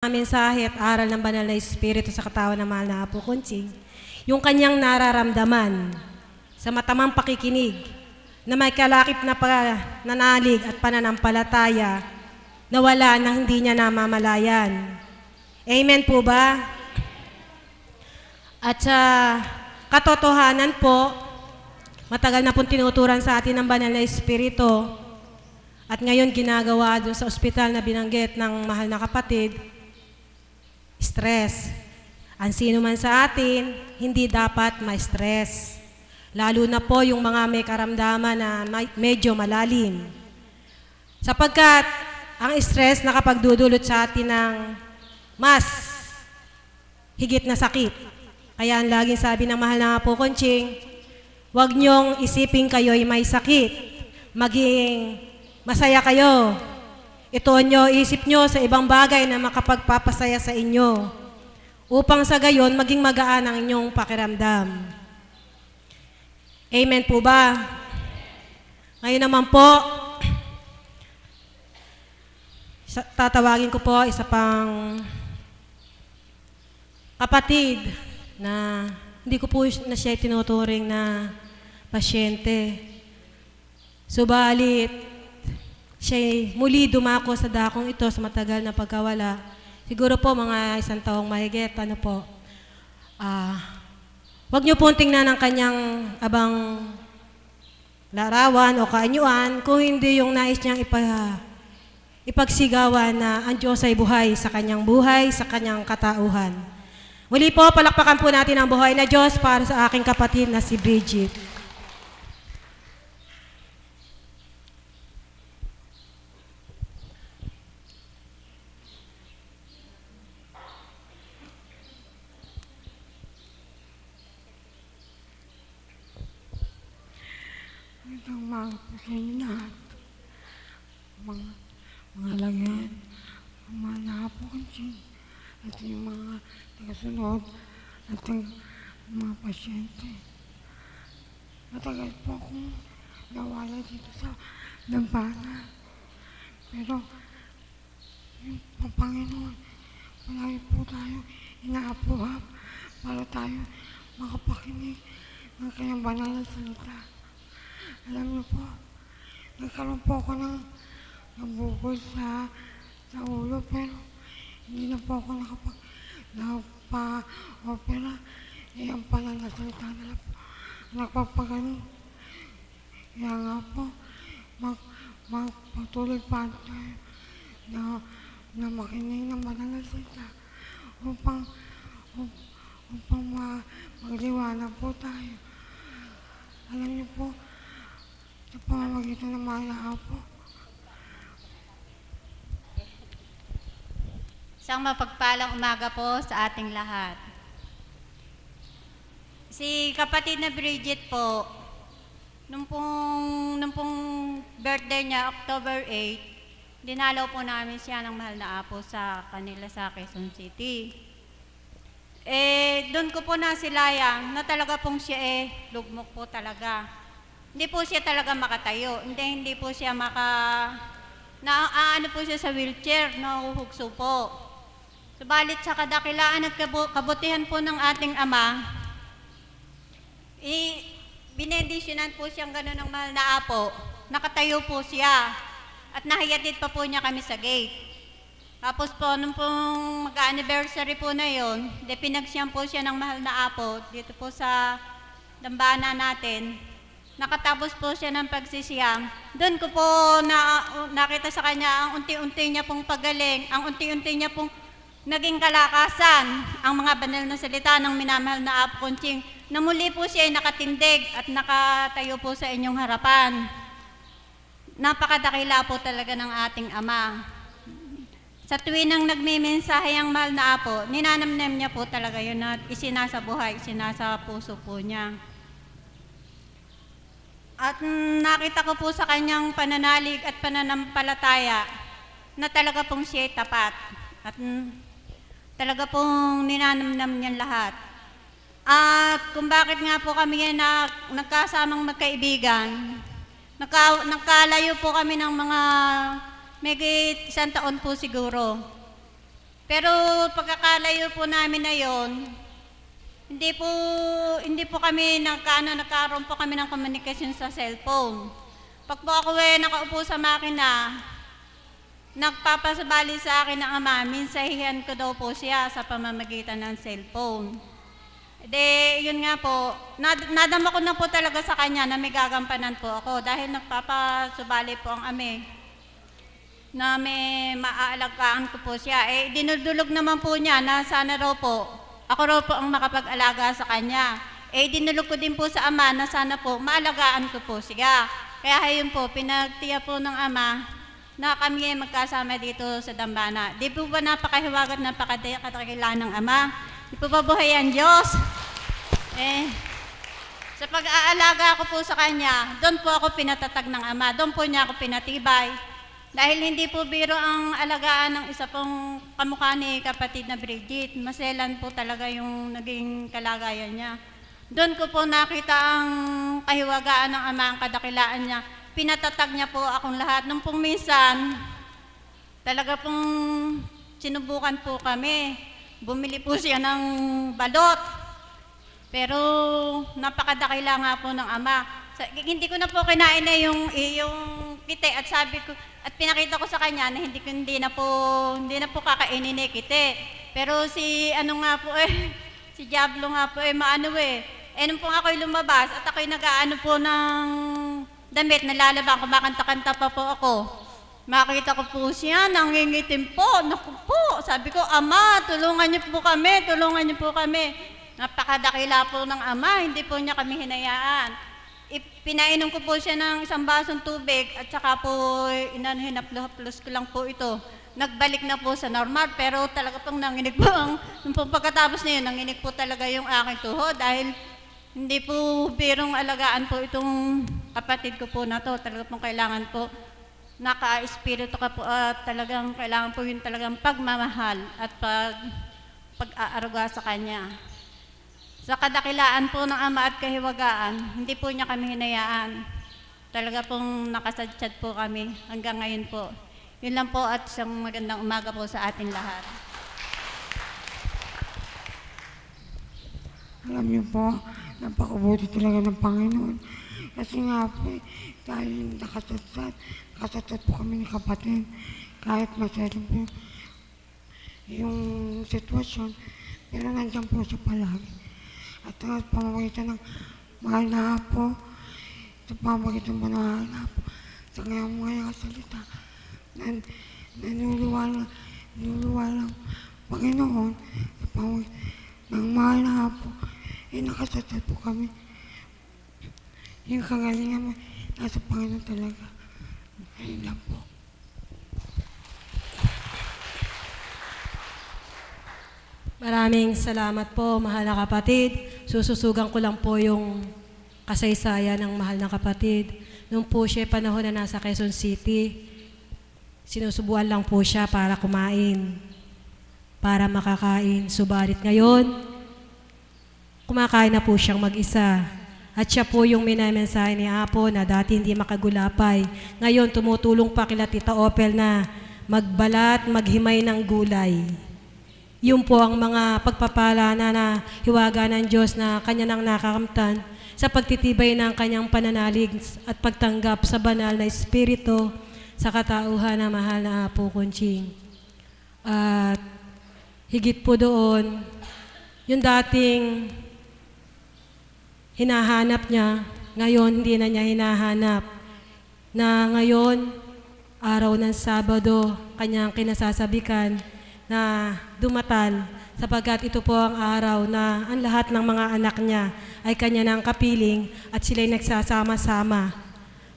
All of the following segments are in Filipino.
Mensahe at aral ng banal na Espiritu sa katawan ng mahal na Apo Conching, yung kanyang nararamdaman sa matamang pakikinig na may kalakip na pananalig at pananampalataya na wala nang hindi niya namamalayan. Amen po ba? At sa katotohanan po, matagal na pong tinuturan sa atin ng banal na Espiritu at ngayon ginagawa doon sa ospital na binanggit ng mahal na kapatid, stress. Ang sino man sa atin, hindi dapat ma-stress. Lalo na po yung mga may karamdaman na medyo malalim. Sapagkat ang stress nakapagdudulot sa atin ng mas higit na sakit. Kaya ang laging sabi ng mahal na Apo Conching, huwag niyong isipin kayo'y may sakit. Maging masaya kayo. Ituon nyo, isip nyo sa ibang bagay na makapagpapasaya sa inyo upang sa gayon maging magaan ang inyong pakiramdam. Amen po ba? Ngayon naman po, tatawagin ko po isa pang kapatid na hindi ko po na siya tinuturing na pasyente. Subalit, siya muli dumako sa dakong ito sa matagal na pagkawala. Siguro po mga 1 taong mahigit, wag niyo pong tingnan ang kanyang abang larawan o kaanyuan kung hindi yung nais niyang ipagsigawan na ang Diyos ay buhay, sa kanyang katauhan. Muli po, palakpakan po natin ang buhay na Diyos para sa aking kapatid na si Bridget. Ang mga pasinat, mga lagyan, ang mga napokansin, at yung mga tagasunod, at yung mga pasyente. Matagal po akong nawala dito sa lampanan. Pero, yung Panginoon, palagi po tayo inaapuhap para tayo makapakinig ng kanyang banal na salita. Alam niyo po, nagkaroon po ako ng bukol sa ulo, pero hindi na po ako nagpa-opera. Ang pananasalita nila po, nagpapagaling. Kaya nga po, magpatuloy pa tayo na makinig ng pananasalita upang magliwanag po tayo. Alam niyo po, sa pamamagitan ng mahal na Apo. Isang mapagpalang umaga po sa ating lahat. Si kapatid na Bridget po, nung pong birthday niya, October 8, dinalaw po namin siya ng mahal na Apo sa kanila sa Quezon City. Doon ko po nasilayang na talaga pong siya lugmok po talaga. Hindi po siya talaga makatayo. Hindi po siya ano po siya sa wheelchair, nahuhugso po. Subalit sa kadakilaan at kabutihan po ng ating Ama, binedisyonan po siyang gano'n ng mahal na Apo. Nakatayo po siya at nahiyatid pa po niya kami sa gate. Tapos po, nung pong mag-anniversary po na yon, pinagsiyan po siya ng mahal na Apo dito po sa dambana natin. Nakatapos po siya ng pagsisiyam. Doon ko po nakita sa kanya ang unti-unti niya pong pagaling, ang unti-unti niya pong naging kalakasan, ang mga banal na salita ng minamahal na Apo Conching, na muli po siya ay nakatindig at nakatayo po sa inyong harapan. Napakadakila po talaga ng ating Ama. Sa tuwinang nagmimensahe ang mahal na Apo, ninanamnam niya po talaga yun at isinasa buhay, isinasa puso po niya. At nakita ko po sa kanyang pananalig at pananampalataya na talaga pong siya tapat. At talaga pong ninanamnam niyan lahat. At kung bakit nga po kami nagkasamang magkaibigan, nagkalayo po kami ng mga may 1 taon po siguro. Pero pagkakalayo po namin na yon, hindi po kami nagkaroon po kami ng komunikasyon sa cellphone. Pag po ako nakaupo sa makina, nagpapasabali sa akin ng ama, minsahihan ko daw po siya sa pamamagitan ng cellphone. Yun nga po, nadama ko na po talaga sa kanya na may gagampanan po ako dahil nagpapasabali po ang ame na may maaalagaan ko po siya. Dinudulog naman po niya na sana raw po, ako raw po ang makapag-alaga sa kanya. Dinulog ko din po sa ama na sana po maalagaan ko po siya. Kaya yun po, pinagtiya po ng ama na kami magkasama dito sa Dambana. Di po ba napakahiwagat, napakadakila ng ama? Di po ba buhay ang Diyos? Sa pag-aalaga ko po sa kanya, doon po ako pinatatag ng ama, doon po niya ako pinatibay. Dahil hindi po biro ang alagaan ng isa pong kamukha ni kapatid na Bridget. Maselan po talaga yung naging kalagayan niya. Doon ko po nakita ang kahiwagaan ng ama, ang kadakilaan niya. Pinatatag niya po akong lahat. Nung pong minsan, talaga pong sinubukan po kami. Bumili po siya ng balot. Pero napakadakila nga po ng ama. Hindi ko na po kinain na yung kite at sabi ko, at pinakita ko sa kanya na hindi na po kakainin ni kite. Pero si si Diablo nga po maano nung po ako'y lumabas at ako'y nag-aano po ng damit, nalalabang, kumakanta-kanta pa po ako. Makita ko po siya, nangingitim po. Naku po, sabi ko, Ama, tulungan niyo po kami, tulungan niyo po kami. Napakadakila po ng ama, hindi po niya kami hinayaan. Pinainom ko po siya ng isang basong tubig at saka po hinaplos ko lang po ito. Nagbalik na po sa normal, pero talaga pong nanginig po. Nung pagkatapos na yun, nanginig po talaga yung aking tuhod dahil hindi po birong alagaan po itong kapatid ko po na to. Talaga pong kailangan po naka-espiritu ka po at talagang kailangan po yun talagang pagmamahal at pag-aaruga sa kanya. Sa kadakilaan po ng ama at kahiwagaan, hindi po niya kami hinayaan. Talaga pong nakasadsyad po kami hanggang ngayon po. Yun lang po at isang magandang umaga po sa atin lahat. Alam niyo po, napakabuti talaga ng Panginoon. Kasi nga po, dahil nakasatsat po kami ni kapatid. Kahit masyadong po yung sitwasyon, pero nandiyan po siya palagi. At sa pamamagitan ng mahal na po, sa pamamagitan ng mahal na po, sa ngayong salita, nanuluwa ng Panginoon, sa pamamagitan ng mahal na po, nakasatsat po kami. Yung kagalingan mo, nasa Panginoon talaga. Ayun lang po. Maraming salamat po, mahal na kapatid. Sususugan ko lang po yung kasaysayan ng mahal na kapatid. Nung po siya panahon na nasa Quezon City, sinusubuan lang po siya para kumain, para makakain. Subalit ngayon, kumakain na po siyang mag-isa. At siya po yung minamensahe ni Apo na dati hindi makagulapay. Ngayon, tumutulong pa kila Tita Opel na magbalat, maghimay ng gulay. Yun po ang mga pagpapala na hiwaga ng Diyos na kanya nang nakakamtan sa pagtitibay ng kanyang pananalig at pagtanggap sa banal na espiritu sa katauhan na mahal na Apo Conching. At higit po doon, yung dating hinahanap niya, ngayon hindi na niya hinahanap. Na ngayon, araw ng Sabado, kanyang kinasasabikan na dumatal sapagkat ito po ang araw na ang lahat ng mga anak niya ay kanya ng kapiling at sila'y nagsasama-sama.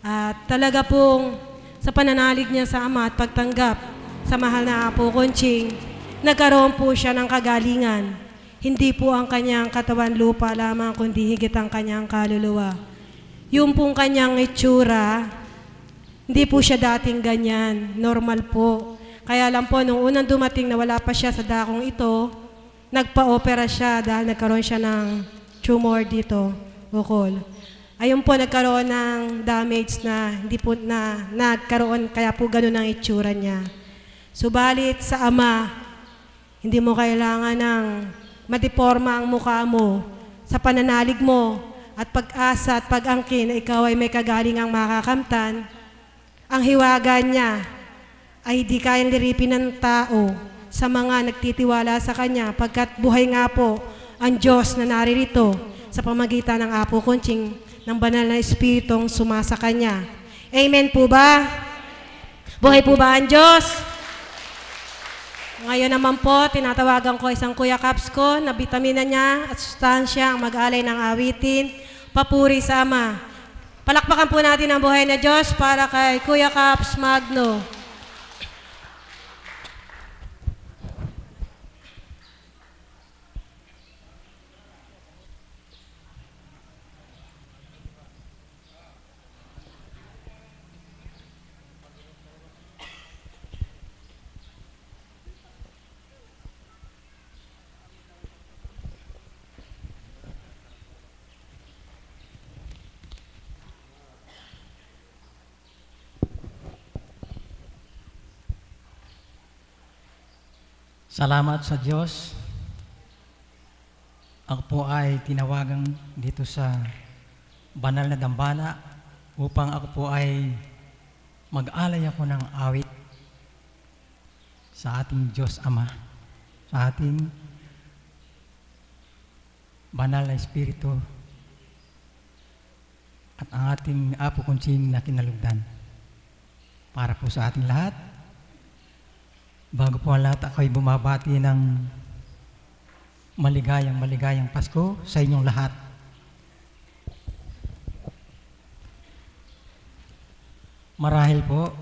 At talaga pong sa pananalig niya sa Ama at pagtanggap sa mahal na Apo Conching, nagkaroon po siya ng kagalingan. Hindi po ang kanyang katawan lupa lamang, kundi higit ang kanyang kaluluwa. Yung pong kanyang itsura, hindi po siya dating ganyan, normal po. Kaya lang po, nung unang dumating na wala pa siya sa dakong ito, nagpa-opera siya dahil nagkaroon siya ng tumor dito, bukol. Ayun po, nagkaroon ng damage na hindi po nagkaroon, kaya po ganun ang itsura niya. Subalit sa Ama, Hindi mo kailangan ng madeporma ang mukha mo sa pananalig mo at pag-asa at pag-angkin na ikaw ay may kagalingang makakamtan. Ang hiwaga niya ay di kayang liripin ng tao sa mga nagtitiwala sa Kanya, pagkat buhay nga po ang Diyos na naririto sa pamagitan ng Apo Kunching ng banal na Espiritong sumasa Kanya. Amen po ba? Buhay po ba ang Diyos? Ngayon naman po, tinatawagan ko isang Kuya Caps ko na bitamina niya at sustansya ang mag-alay ng awitin, Papuri sa Ama. Palakpakan po natin ang buhay na Diyos para kay Kuya Caps Magno. Salamat sa Diyos. Ako po ay tinawagan dito sa banal na dambana upang ako po ay mag-alay ako ng awit sa ating Diyos Ama, sa ating banal na Espiritu at ang ating Apo Kunching na kinalugdan. Para po sa ating lahat. Bago po ang lahat, ako'y bumabati ng maligayang Pasko sa inyong lahat. Marahil po,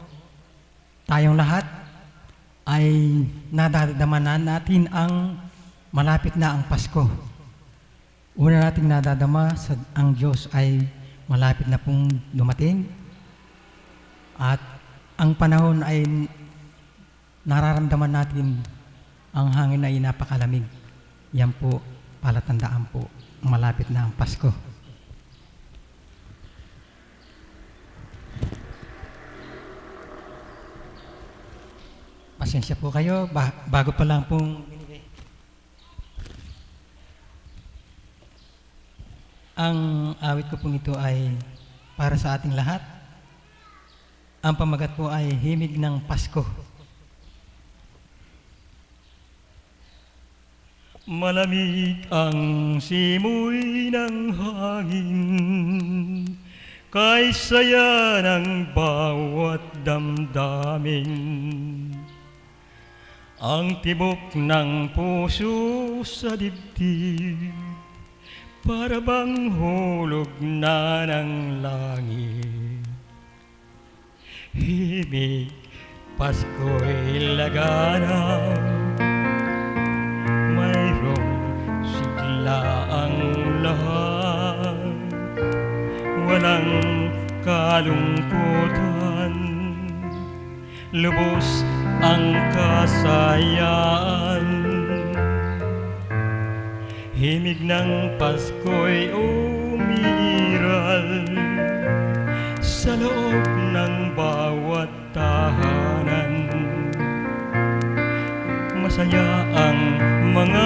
tayong lahat ay nadadamanan natin ang malapit na ang Pasko. Una nating nadadama ang Diyos ay malapit na pong dumating at ang panahon ay nararamdaman natin ang hangin ay napakalamig. Yan po, palatandaan po, malapit na ang Pasko. Pasensya po kayo, bago pa lang pong binigay. Ang awit ko pong ito ay para sa ating lahat. Ang pamagat po ay Himig ng Pasko. Malamig ang simoy ng hangin, kay saya ng bawat damdamin. Ang tibok ng puso sa dibdib, para bang hulog na ng langit. Himig, Pasko'y laganap, mayroong sigla ang lahat, walang kalungkutan, lubos ang kasayaan. Himig ng Pasko'y umiiral sa loob ng bawat tahanan. Masaya ang mga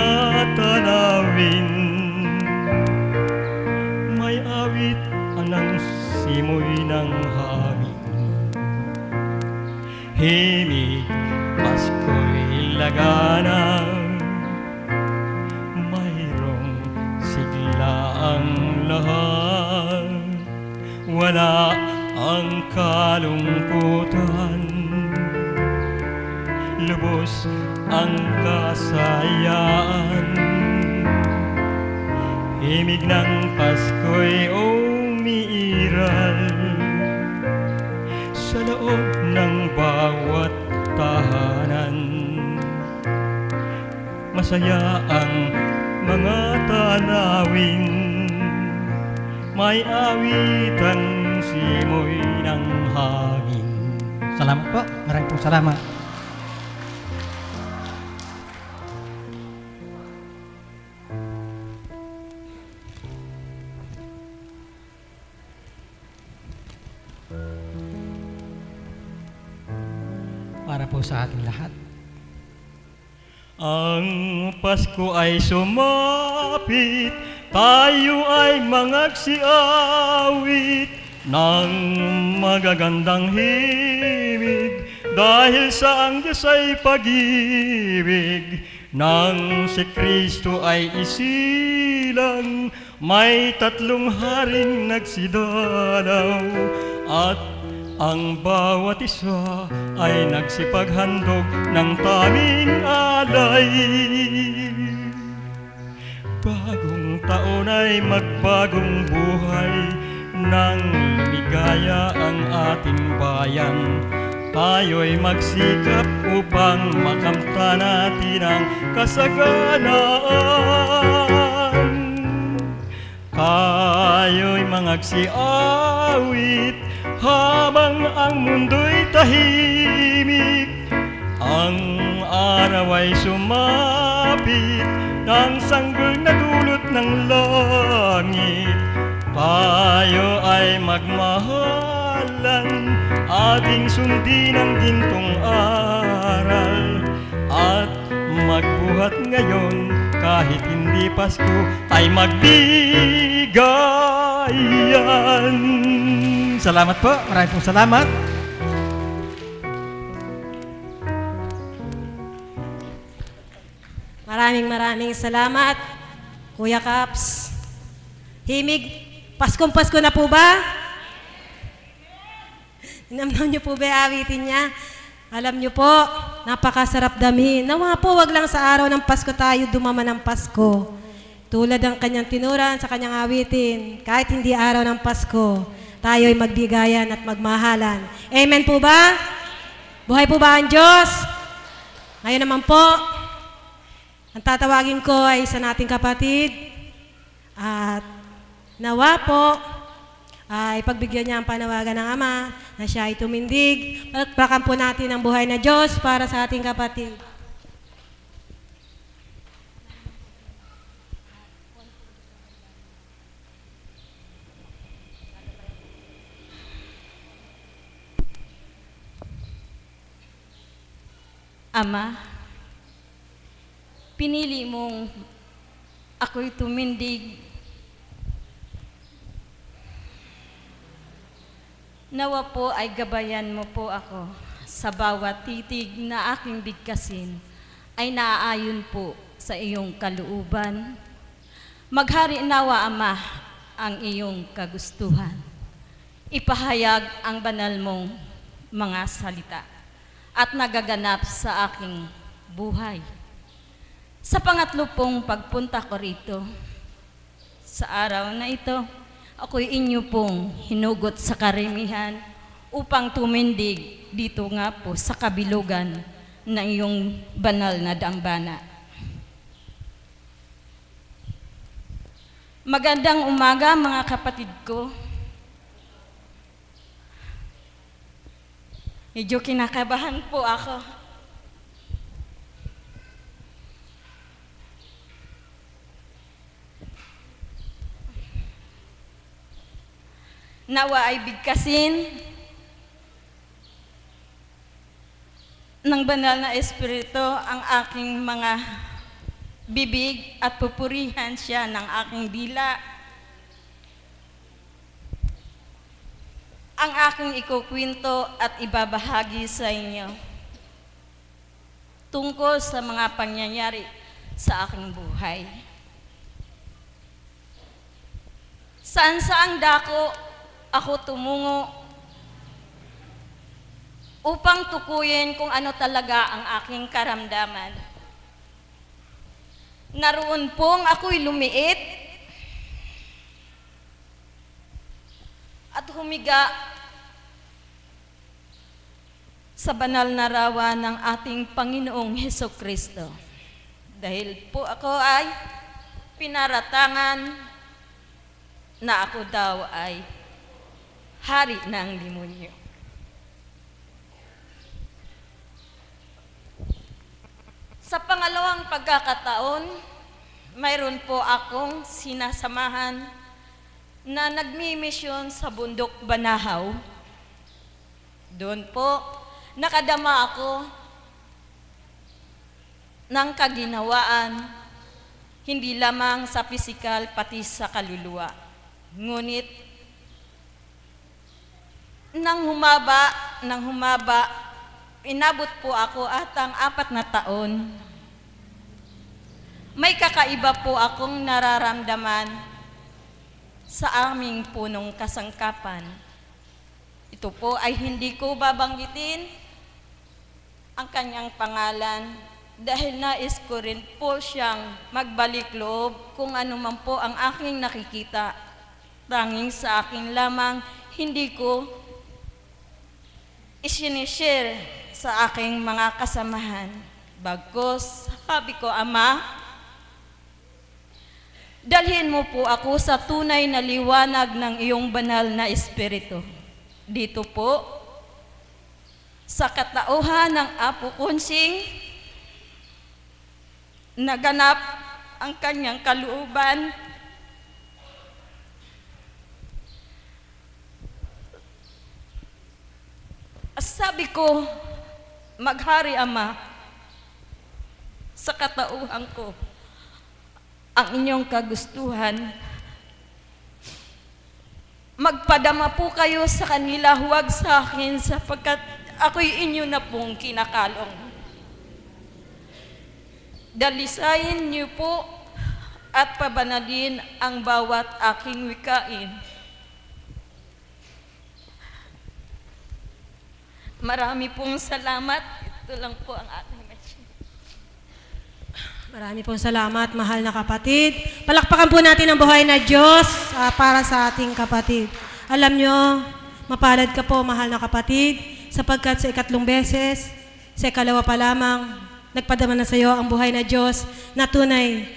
tanawin, may awit ng simoy ng hangin. Himig, Pasko'y laganap, mayroong sigla ang lahat, wala ang kalungkutan, lubos ang kasayaan. Himig ng Pasko'y umiiral sa loob ng bawat tahanan. Masaya ang mga tanawin, may awit ang simoy ng hangin. Salamat po, maraming pong salamat. Para po sa ating lahat. Ang Pasko ay sumapit, tayo ay mangagsiawit ng magagandang himig, dahil sa ang Diyos ay pag-ibig. Nang si Kristo ay isilang, may 3 haring nagsidalaw, at ang bawat isa ay nagsipaghandog ng tanging alay. Bagong taon ay magbagong buhay, nang lumigaya ang ating bayan. Tayo'y magsikap upang makamta natin ang kasaganaan. Tayo'y mangagsiawit habang ang mundo'y tahimik. Ang araw ay sumapit ng sanggol na dulot ng langit. Tayo ay magmahalan, ating sundin ang gintong aral, at magbuhat ngayon kahit hindi Pasko ay magbigayan. Salamat po. Maraming pong salamat. Maraming salamat, Kuya Caps. Himig, Paskong Pasko na po ba? Namnaw niyo po ba awitin niya? Alam niyo po, napakasarap damhin. Nawa po, wag lang sa araw ng Pasko tayo dumaman ng Pasko. Tulad ng kanyang tinuran sa kanyang awitin, kahit hindi araw ng Pasko, tayo'y magbigayan at magmahalan. Amen po ba? Buhay po ba ang Diyos? Ngayon naman po, ang tatawagin ko ay isa nating kapatid, at nawa po ay pagbigyan niya ang panawagan ng Ama na siya ay tumindig. Palakpakan po natin ang buhay na Diyos para sa ating kapatid. Ama, pinili mong ako'y tumindig. Nawa po ay gabayan mo po ako sa bawat titig na aking bigkasin ay naaayon po sa iyong kalooban. Maghari nawa, Ama, ang iyong kagustuhan. Ipahayag ang banal mong mga salita at nagaganap sa aking buhay. Sa pangatlo pong pagpunta ko rito, sa araw na ito, ako'y inyo pong hinugot sa karamihan upang tumindig dito nga po sa kabilugan ng iyong banal na dambana. Magandang umaga mga kapatid ko. Medyo kinakabahan po ako. Nawa ay bigkasin ng banal na Espiritu ang aking mga bibig at pupurihan siya ng aking dila. Ang aking ikukwento at ibabahagi sa inyo tungkol sa mga pangyayari sa aking buhay. Saan-saang dako ako tumungo upang tukuyin kung ano talaga ang aking karamdaman. Naroon pong ako'y lumiit at humiga sa banal na rawa ng ating Panginoong Hesukristo. Dahil po ako ay pinaratangan na ako daw ay hari ng demonyo. Sa pangalawang pagkakataon, mayroon po akong sinasamahan na nagmimisyon sa bundok Banahaw. Doon po, nakadama ako ng kaginawaan, hindi lamang sa pisikal pati sa kaluluwa. Ngunit, nang humaba, inabot po ako at ang 4 na taon. May kakaiba po akong nararamdaman sa aming punong kasangkapan. Ito po ay hindi ko babanggitin ang kanyang pangalan dahil nais ko rin po siyang magbalik loob kung ano man po ang aking nakikita. Tanging sa akin lamang, hindi ko isinishare sa aking mga kasamahan. Bagkus, sabi ko, Ama, dalhin mo po ako sa tunay na liwanag ng iyong banal na espiritu. Dito po, sa katauhan ng Apo Konsing, naganap ang kanyang kalooban. Sabi ko, maghari Ama, sa katauhan ko, ang inyong kagustuhan. Magpadama po kayo sa kanila, huwag sa akin, sapagkat ako'y inyo na pong kinakalong. Dalisayin niyo po at pabanalin ang bawat aking wikain. Marami pong salamat. Ito lang po ang aking message. Marami pong salamat, mahal na kapatid. Palakpakan po natin ang buhay na Diyos para sa ating kapatid. Alam nyo, mapalad ka po, mahal na kapatid, sapagkat sa 2 beses, sa 2 pa lamang, nagpadama na sa iyo ang buhay na Diyos na tunay,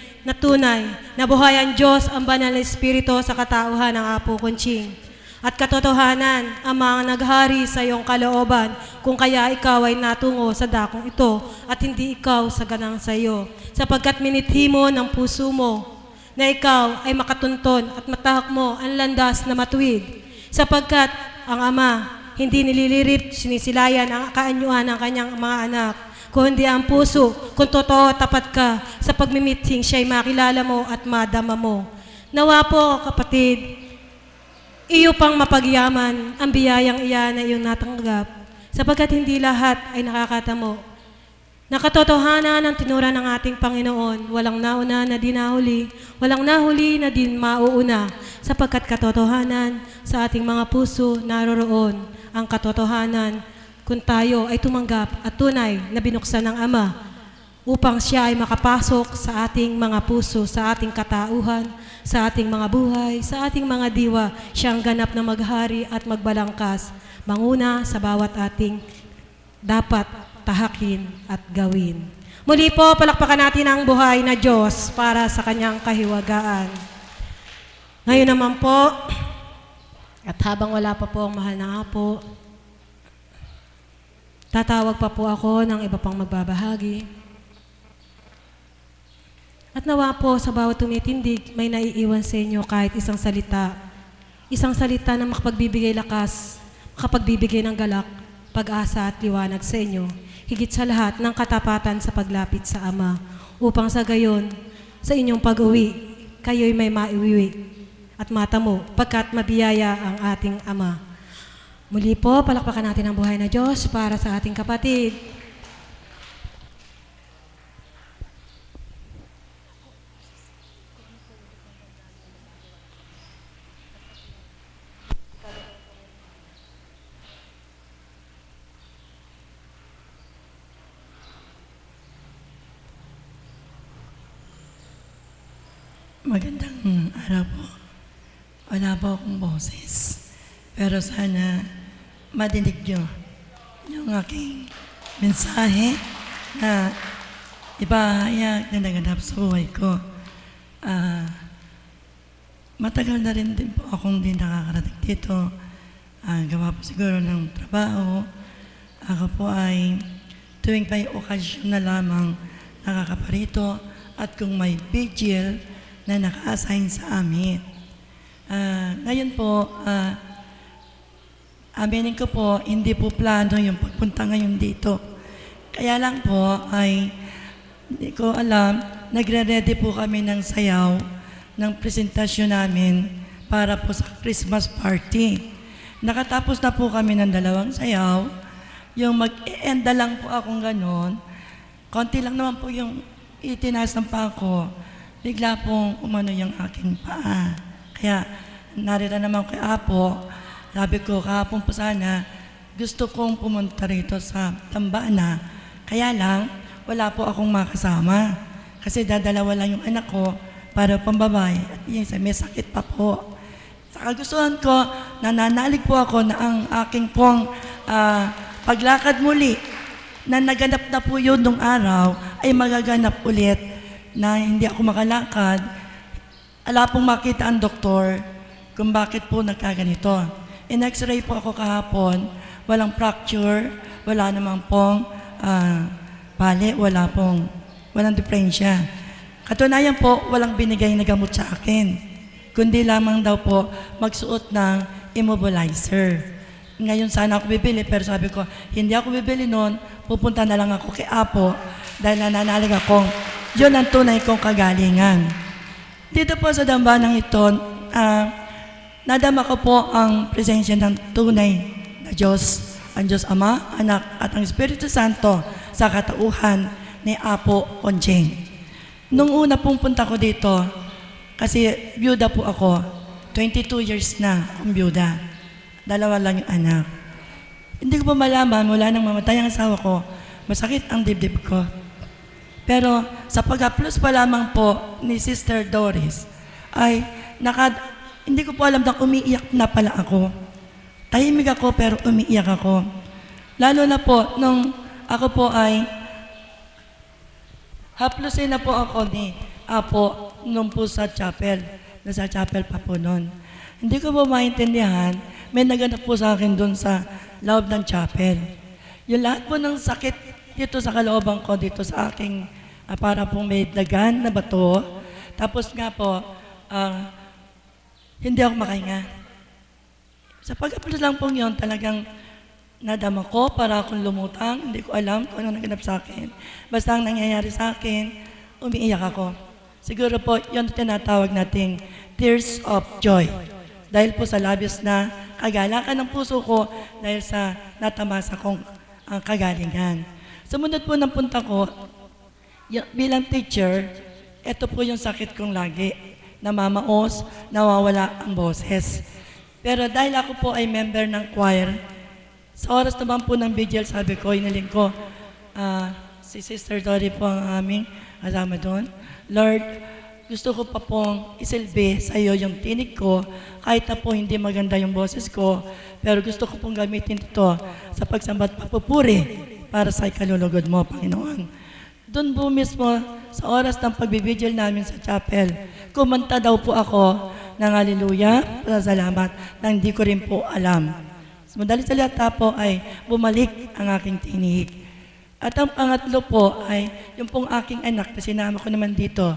na buhay ang Diyos, ang banal na Espiritu sa katauhan ng Apo Konsing. At katotohanan, ang mga naghari sa iyong kalooban, kung kaya ikaw ay natungo sa dakong ito at hindi ikaw sa ganang sa iyo. Sapagkat minithi mo ng puso mo na ikaw ay makatunton at matahak mo ang landas na matuwid. Sapagkat ang Ama hindi nililirit, sinisilayan ang kaanyuan ng kanyang mga anak, kundi ang puso, kung totoo tapat ka sa pagmimithing siya'y makilala mo at madama mo. Nawa po, kapatid, iyo pang mapagyaman ang biyayang iyan na iyong natanggap, sapagkat hindi lahat ay nakakatamo. Nakatotohanan ang tinura ng ating Panginoon, walang nauna na di nahuli, walang nahuli na di mauuna, sapagkat katotohanan sa ating mga puso naroroon ang katotohanan kung tayo ay tumanggap at tunay na binuksan ng Ama upang siya ay makapasok sa ating mga puso, sa ating katauhan, sa ating mga buhay, sa ating mga diwa, siyang ganap na maghari at magbalangkas, manguna sa bawat ating dapat tahakin at gawin. Muli po, palakpakan natin ang buhay na Diyos para sa kanyang kahiwagaan. Ngayon naman po, at habang wala pa po ang mahal na Apo, tatawag pa po ako ng iba pang magbabahagi. At nawa po sa bawat tumitindig, may naiiwan sa inyo kahit isang salita. Isang salita na makapagbibigay lakas, makapagbibigay ng galak, pag-asa at liwanag sa inyo. Higit sa lahat ng katapatan sa paglapit sa Ama, upang sa gayon, sa inyong pag-uwi, kayo'y may maiwiwi at matamo, pagkat mabiyaya ang ating Ama. Muli po, palakpakan natin ang buhay na Diyos para sa ating kapatid. Magandang araw po. Wala po akong boses. Pero sana madinig nyo yung aking mensahe na ibahayag na naganap sa buhay ko. Matagal na rin din po akong din nakakarating dito. Gawa po siguro ng trabaho. Ako po ay tuwing may okasyon na lamang nakakaparito at kung may vigil na naka-assign sa amin. Ngayon po, aminin ko po, hindi po plano yung pagpunta ngayon dito. Kaya lang po ay Hindi ko alam, nagre-ready po kami ng sayaw ng presentasyon namin para po sa Christmas party. Nakatapos na po kami ng 2 sayaw. Yung mag-e-enda lang po akong ganon. Konti lang naman po yung itinaas ng paa ko. Bigla pong umano yung aking paa. Kaya narira naman kay Apo. Sabi ko, kahapon po sana, gusto kong pumunta rito sa Tambana. Kaya lang, wala po akong makasama. Kasi dadalawa lang yung anak ko para pambabay. At yung may sakit pa po. Sa kagustuhan ko, nananalig po ako na ang aking pong paglakad muli na naganap na po yun nung araw ay magaganap ulit na hindi ako makalakad. Ala pong makita ang doktor kung bakit po nagkaganito. In x-ray po ako kahapon, walang fracture, wala namang pong pali, walang diferensya. Katunayan po, walang binigay na gamot sa akin, kundi lamang daw po magsuot ng immobilizer. Ngayon sana ako bibili, pero sabi ko, hindi ako bibili noon, pupunta na lang ako kay Apo dahil nananalig akong yun ang tunay kong kagalingan. Dito po sa dambanang ito, nadama ko po ang presensya ng tunay na Diyos, ang Diyos Ama, Anak at ang Espiritu Santo sa katauhan ni Apo Conjing. Nung una pong punta ko dito, kasi byuda po ako, 22 years na akong byuda. 2 lang yung anak. Hindi ko pa malaman, mula nang mamatay ang asawa ko, masakit ang dibdib ko. Pero sa pag-aplos pa lamang po ni Sister Doris, ay hindi ko po alam na umiiyak na pala ako. Tahimik ako pero umiiyak ako. Lalo na po, nung ako po ay haplosin na po ako ni Apo nung po sa chapel. Nasa chapel pa po noon. Hindi ko po maintindihan, may naganap po sa akin doon sa loob ng chapel. Yung lahat po ng sakit dito sa kalooban ko, dito sa aking para pong may dagan na bato. Tapos nga po, hindi ako makahinga. Sa pag-aplos lang pong yun, talagang nadama ko para akong lumutang. Hindi ko alam kung ano naganap sa akin. Basta ang nangyayari sa akin, umiiyak ako. Siguro po, yun tinatawag nating tears of joy. Dahil po sa labis na kagalakan ng puso ko dahil sa natamasa kong kagalingan. Sumunod po ng punta ko, bilang teacher, ito po yung sakit kong lagi. Namamaos, nawawala ang boses. Pero dahil ako po ay member ng choir, sa oras naman po ng vigil, sabi ko, iniling ko, si Sister Dory po ang aming kasama doon. Lord, gusto ko pa pong isilbi sa iyo yung tinig ko, kahit na po hindi maganda yung boses ko, pero gusto ko pong gamitin ito sa pagsambat papupuri para sa ikalulugod mo, Panginoon. Doon po mismo, sa oras ng pagbibigil namin sa chapel, kumanta daw po ako ng haleluya, pasalamat, na hindi ko rin po alam. Madalit salita po ay bumalik ang aking tinig. At ang pangatlo po ay yung pong aking anak na sinama ko naman dito,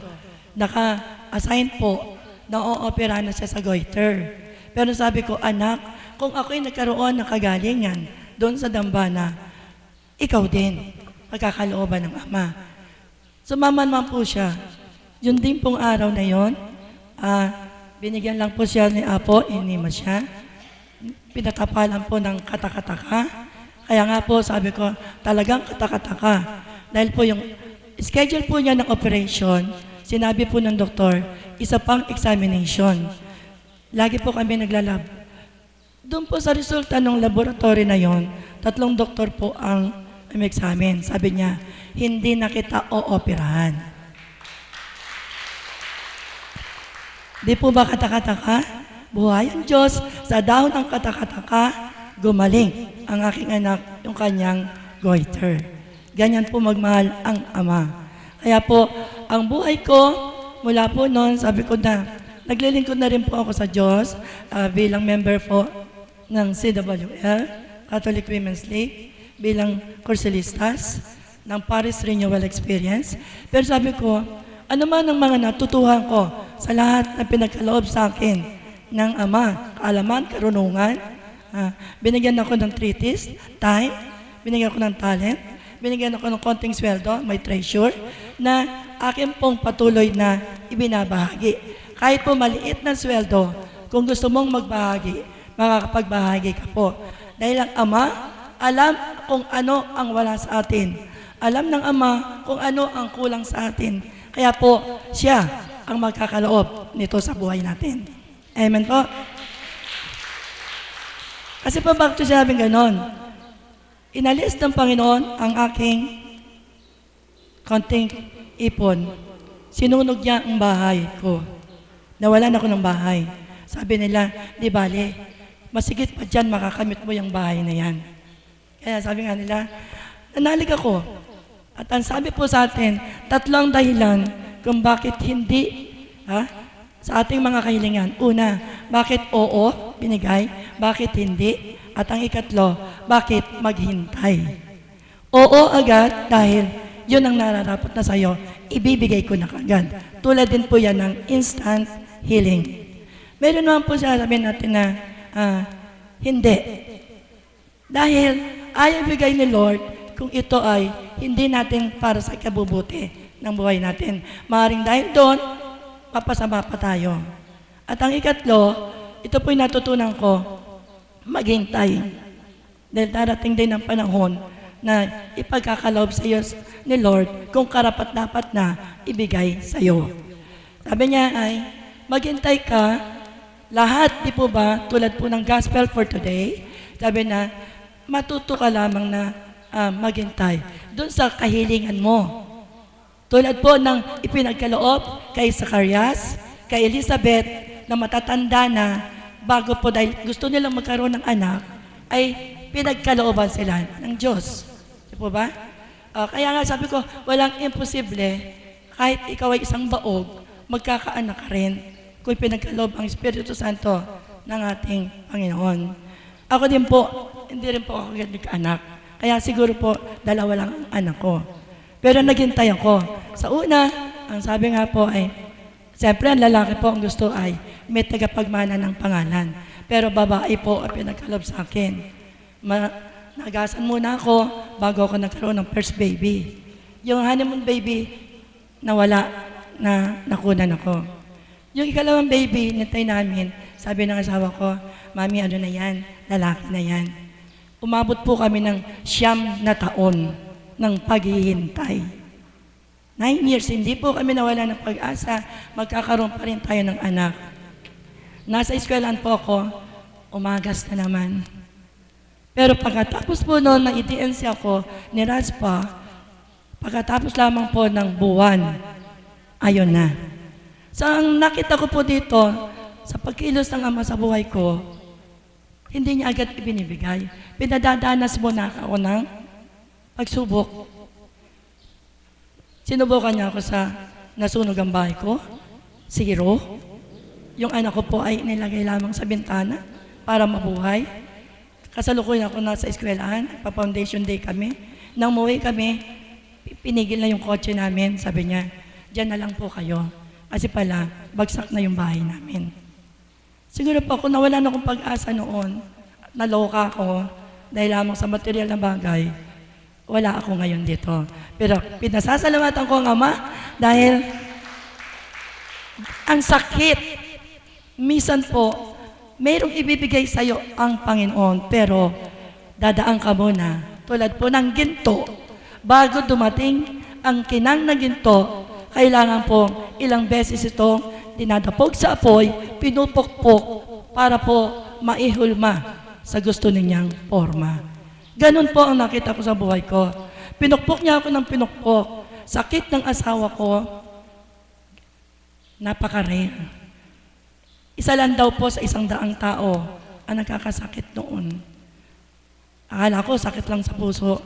naka-assign po na o-opera na siya sa goiter. Pero sabi ko, anak, kung ako'y nagkaroon ng kagalingan doon sa dambana, ikaw din, pagkakalooban ng Ama. Sumama naman po siya. Yun din pong araw na yon, binigyan lang po siya ni Apo, inima siya. Pinatapalan po ng katakataka. Kaya nga po, sabi ko, talagang katakataka. Dahil po yung schedule po niya ng operation, sinabi po ng doktor, isa pang examination. Lagi po kami naglalab. Doon po sa resulta ng laboratory na yon, 3 doktor po ang examine. Sabi niya, hindi na kita o-operahan. Di po ba katakataka? Buhay ang Diyos, sa dahon ng katakataka, gumaling ang aking anak, yung kanyang goiter. Ganyan po magmahal ang Ama. Kaya po, ang buhay ko, mula po noon, sabi ko na, naglilingkod na rin po ako sa Diyos bilang member po ng CWL, Catholic Women's League, bilang kursilistas ng Paris Renewal Experience. Pero sabi ko, ano man ang mga natutuhan ko sa lahat na pinagkaloob sa akin ng Ama, kaalaman, karunungan, binigyan ako ng treatise, time, binigyan ako ng talent, binigyan ako ng konting sweldo, may treasure, na akin pong patuloy na ibinabahagi. Kahit po maliit na sweldo, kung gusto mong magbahagi, makakapagbahagi ka po. Dahil ang Ama, alam kung ano ang wala sa atin. Alam ng Ama kung ano ang kulang sa atin. Kaya po, siya ang magkakaloob nito sa buhay natin. Amen po? Kasi po bakit sinabing ganon? Inalis ng Panginoon ang aking konting ipon. Sinunog niya ang bahay ko. Nawalan ako ng bahay. Sabi nila, di bale, masigit pa dyan makakamit mo yung bahay na yan. Kaya sabi nga nila, nanalig ako. At ang sabi po sa atin, 3 dahilan kung bakit hindi sa ating mga kahilingan. Una, bakit oo, binigay, bakit hindi, at ang ikatlo, bakit maghintay. Oo agad dahil yun ang nararapat na sa'yo, ibibigay ko na kagad. Tulad din po yan ng instant healing. Meron naman po sasabihin natin na hindi. Dahil ayaw bigay ni Lord kung ito ay hindi natin para sa kabubuti ng buhay natin. Maaaring dahil doon, papasama pa tayo. At ang ikatlo, ito po'y natutunan ko, maghintay. Dahil darating din ang panahon na ipagkakaloob sa iyo ni Lord kung karapat-dapat na ibigay sa iyo. Sabi niya ay, maghintay ka, lahat, di po ba, tulad po ng gospel for today, sabi na, matuto ka lamang na maghintay doon sa kahilingan mo. Tulad po ng ipinagkaloob kay Zacarias, kay Elizabeth, na matatanda na bago po dahil gusto nilang magkaroon ng anak, ay pinagkalooban sila ng Diyos. Di po ba? Kaya nga sabi ko, walang imposible, kahit ikaw ay isang baog, magkakaanak ka rin kung pinagkaloob ang Espiritu Santo ng ating Panginoon. Ako din po, hindi rin po ako nagkaanak. Kaya siguro po, 2 lang ang anak ko. Pero naghintay ako. Sa una, ang sabi nga po ay, siyempre ang lalaki po ang gusto ay may tagapagmana ng pangalan. Pero babae po ang pinagkaloob sa akin. Nagasan muna ako bago ako nagkaroon ng first baby. Yung honeymoon baby, nawala na nakunan ako. Yung ikalawang baby, nintay namin, sabi ng asawa ko, Mami, ano na yan? Lalaki na yan. Umabot po kami ng 9 na taon ng paghihintay. 9 years, hindi po kami nawala ng pag-asa, magkakaroon pa rin tayo ng anak. Nasa eskwelahan po ako, umagas na naman. Pero pagkatapos po noon na i-DNC ako ni Raspa, pagkatapos lamang po ng buwan, ayun na. So ang nakita ko po dito, sa pagkilos ng Ama sa buhay ko, hindi niya agad ibinibigay. Pinadadanas muna ako ng pagsubok. Sinubukan niya ako sa nasunog ang bahay ko, 0. Yung anak ko po ay nilagay lamang sa bintana para mabuhay. Kasalukuyan ako nasa eskwelahan, pa-foundation day kami. Nang umuwi kami, pinigil na yung kotse namin. Sabi niya, diyan na lang po kayo. Kasi pala, bagsak na yung bahay namin. Siguro po, kung nawala na akong pag-asa noon, naloka ako, dahil lamang sa material na bagay, wala ako ngayon dito. Pero pinasasalamatan ko ang Ama, dahil ang sakit, minsan po, mayroong ibibigay sa iyo ang Panginoon, pero dadaan ka muna. Tulad po ng ginto, bago dumating ang kinang na ginto, kailangan po ilang beses ito dinadapog sa apoy, pinupukpok para po maihulma sa gusto ninyang forma. Ganun po ang nakita ko sa buhay ko. Pinukpok niya ako ng pinukpok. Sakit ng asawa ko, napaka-rare. Isa lang daw po sa 100 tao ang nakakasakit noon. Akala ko sakit lang sa puso.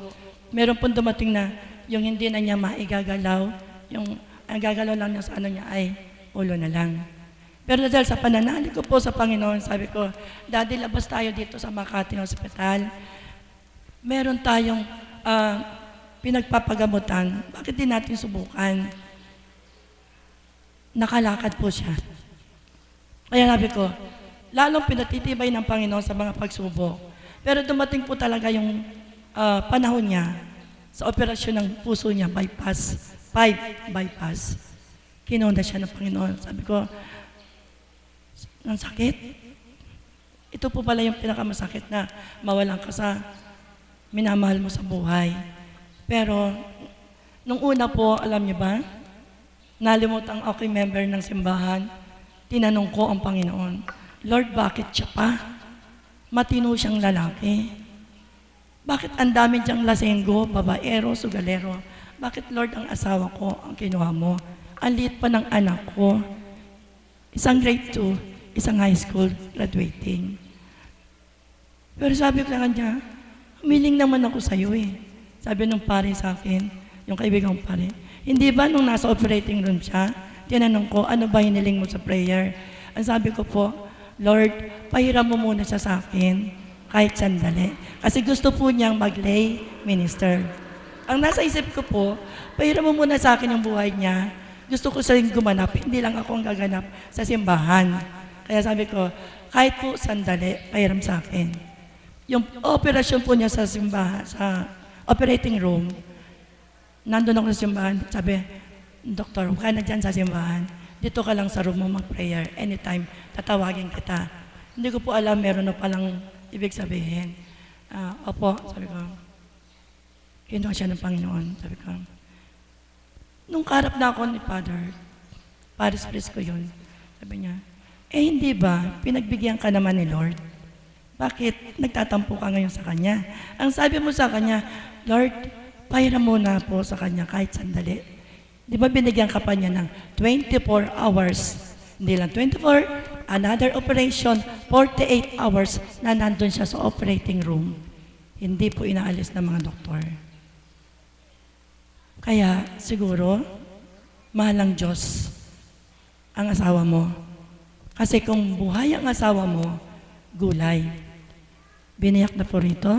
Meron pong dumating na yung hindi na niya maigagalaw, yung ang gagalaw lang niya sa ano niya ay ulo na lang. Pero dahil sa pananalig ko po sa Panginoon, sabi ko, Daddy, labas tayo dito sa Makati Hospital. Meron tayong pinagpapagamutan. Bakit din natin subukan? Nakalakad po siya. Kaya sabi ko, lalong pinatitibay ng Panginoon sa mga pagsubok. Pero dumating po talaga yung panahon niya sa operasyon ng puso niya, bypass 5 bypass. Kinunda siya ng Panginoon. Sabi ko, ang sakit. Ito po pala yung pinakamasakit na mawalan ka sa minamahal mo sa buhay. Pero, nung una po, alam niyo ba, nalimutan ako member ng simbahan, tinanong ko ang Panginoon, Lord, bakit siya pa? Matino siyang lalaki. Bakit ang dami diyang lasenggo, babaero, sugalero? Bakit, Lord, ang asawa ko ang kinuha mo? Ang liit pa ng anak ko. Isang grade 2, isang high school, graduating. Pero sabi ko sa kanya, humiling naman ako sa iyo eh. Sabi nung pare sa akin, yung kaibigang pare, hindi ba nung nasa operating room siya, tinanong ko, ano ba hiniling mo sa prayer? Ang sabi ko po, Lord, pahiram mo muna siya sa akin, kahit sandali. Kasi gusto po niyang mag-lay minister. Ang nasa isip ko po, pahiram mo muna sa akin yung buhay niya. Gusto ko siya gumanap, hindi lang ako ang gaganap sa simbahan. Kaya sabi ko, kahit po sandali, pahiram sa akin. Yung operasyon po niya sa simbahan, sa operating room, nandun ako sa simbahan, sabi, Doktor, huwag ka na dyan sa simbahan. Dito ka lang sa room mo mag-prayer. Anytime, tatawagin kita. Hindi ko po alam, meron na palang ibig sabihin. Opo, sabi ko, kinuha siya ng Panginoon. Sabi ko, nung karap na ako ni Father, Paris Priest ko yun, sabi niya, hindi ba, pinagbigyan ka naman ni Lord? Bakit nagtatampo ka ngayon sa Kanya? Ang sabi mo sa Kanya, Lord, pahiram muna po sa Kanya kahit sandali. Di ba binigyan ka pa niya ng 24 hours? Hindi lang 24, another operation, 48 hours na nandun siya sa operating room. Hindi po inaalis ng mga doktor. Kaya siguro, mahal ng Diyos ang asawa mo. Kasi kung buhay ang asawa mo, gulay. Biniyak na po rito.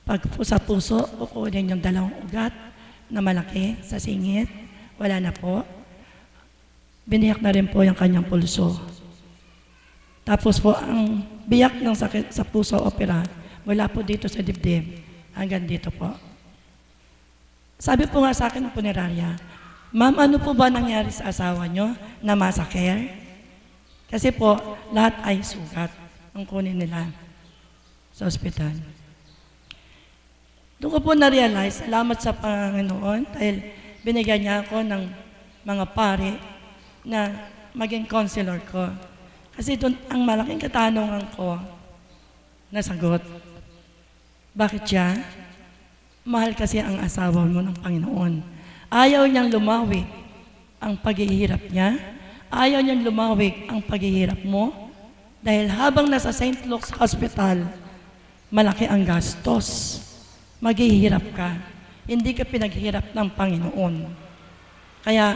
Pag po sa puso, kukunin yung 2 ugat na malaki sa singit. Wala na po. Biniyak na rin po yung kanyang pulso. Tapos po, ang biyak ng sakit sa puso opera, wala po dito sa dibdib, hanggang dito po. Sabi po nga sa akin ng punerarya, Ma'am, ano po ba nangyari sa asawa nyo na massacre? Kasi po, lahat ay sugat ang kunin nila sa ospital. Doon ko po na-realize, salamat sa Panginoon dahil binigyan niya ako ng mga pare na maging counselor ko. Kasi doon ang malaking katanungan ko, nasagot. Bakit siya? Mahal kasi ang asawa mo ng Panginoon. Ayaw niyang lumawig ang paghihirap niya. Ayaw niyang lumawig ang paghihirap mo. Dahil habang nasa St. Luke's Hospital, malaki ang gastos. Maghihirap ka. Hindi ka pinaghirap ng Panginoon. Kaya,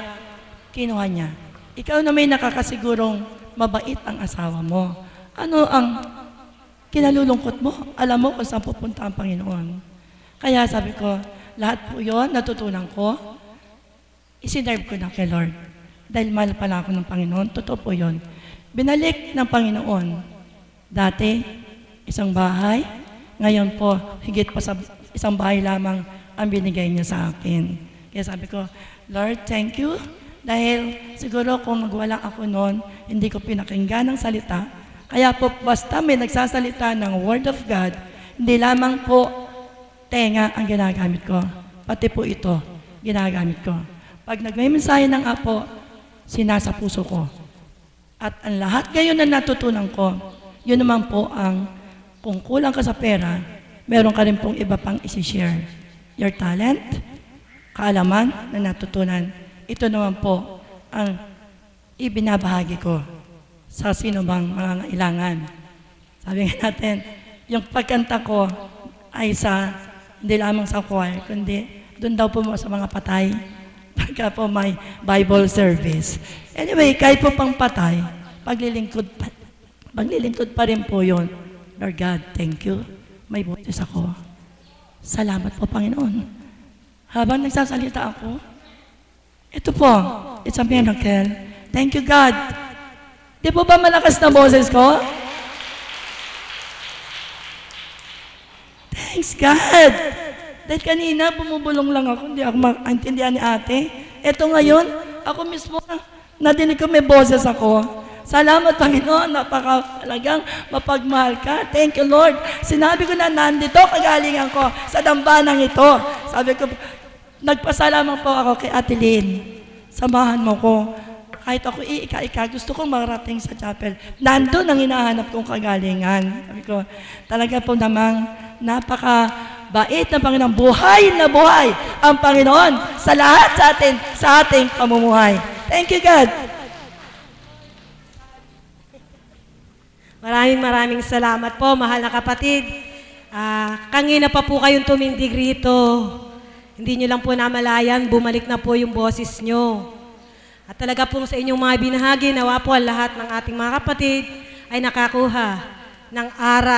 kinuha niya. Ikaw na may nakakasigurong mabait ang asawa mo. Ano ang kinalulungkot mo? Alam mo kung saan pupunta ang Panginoon. Kaya sabi ko, lahat po yun, natutunan ko, isinerve ko na kay Lord. Dahil mahal pala ako ng Panginoon, totoo po yun. Binalik ng Panginoon. Dati, isang bahay. Ngayon po, higit pa sa isang bahay lamang ang binigay niya sa akin. Kaya sabi ko, Lord, thank you. Dahil siguro kung magwala ako noon, hindi ko pinakinggan ang salita. Kaya po, basta may nagsasalita ng Word of God, hindi lamang po tenga ang ginagamit ko. Pati po ito, ginagamit ko. Pag nagmimisahe ng apo, sinasa puso ko. At ang lahat ngayon na natutunan ko, yun naman po ang, kung kulang ka sa pera, meron ka rin pong iba pang isi-share. Your talent, kaalaman na natutunan. Ito naman po ang ibinabahagi ko sa sino bang mga ilangan. Sabi nga natin, yung pagkanta ko ay hindi lamang sa choir, kundi doon daw po sa mga patay. Pagka po may Bible service. Anyway, kahit po pang patay, paglilingkod pa rin po yun. Lord God, thank you. May boses ako. Salamat po, Panginoon. Habang nagsasalita ako, ito po, it's a miracle. Thank you, God. Di po ba malakas na boses ko? Thanks, God. Dahil kanina, bumubulong lang ako, hindi ako maintindihan ni ate. Ito ngayon, ako mismo, nadinig ko may boses ako. Salamat, Panginoon, napakalagang mapagmahal ka. Thank you, Lord. Sinabi ko na nandito, kagalingan ko sa dambanang ito. Sabi ko, nagpasalamat po ako kay Ate Lynn. Samahan mo ko. Kahit ako ika-ika, gusto kong marating sa chapel. Nandun ang hinahanap kong kagalingan. Sabi ko, talaga po namang napaka-bait ng Panginoon. Buhay na buhay ang Panginoon sa lahat sa ating pamumuhay. Thank you, God. Maraming salamat po, mahal na kapatid. Kanina pa po kayong tumindig rito. Hindi nyo lang po namalayan, bumalik na po yung boses nyo. At talaga pong sa inyong mga binahagi, nawa po ang lahat ng ating mga kapatid ay nakakuha ng aral.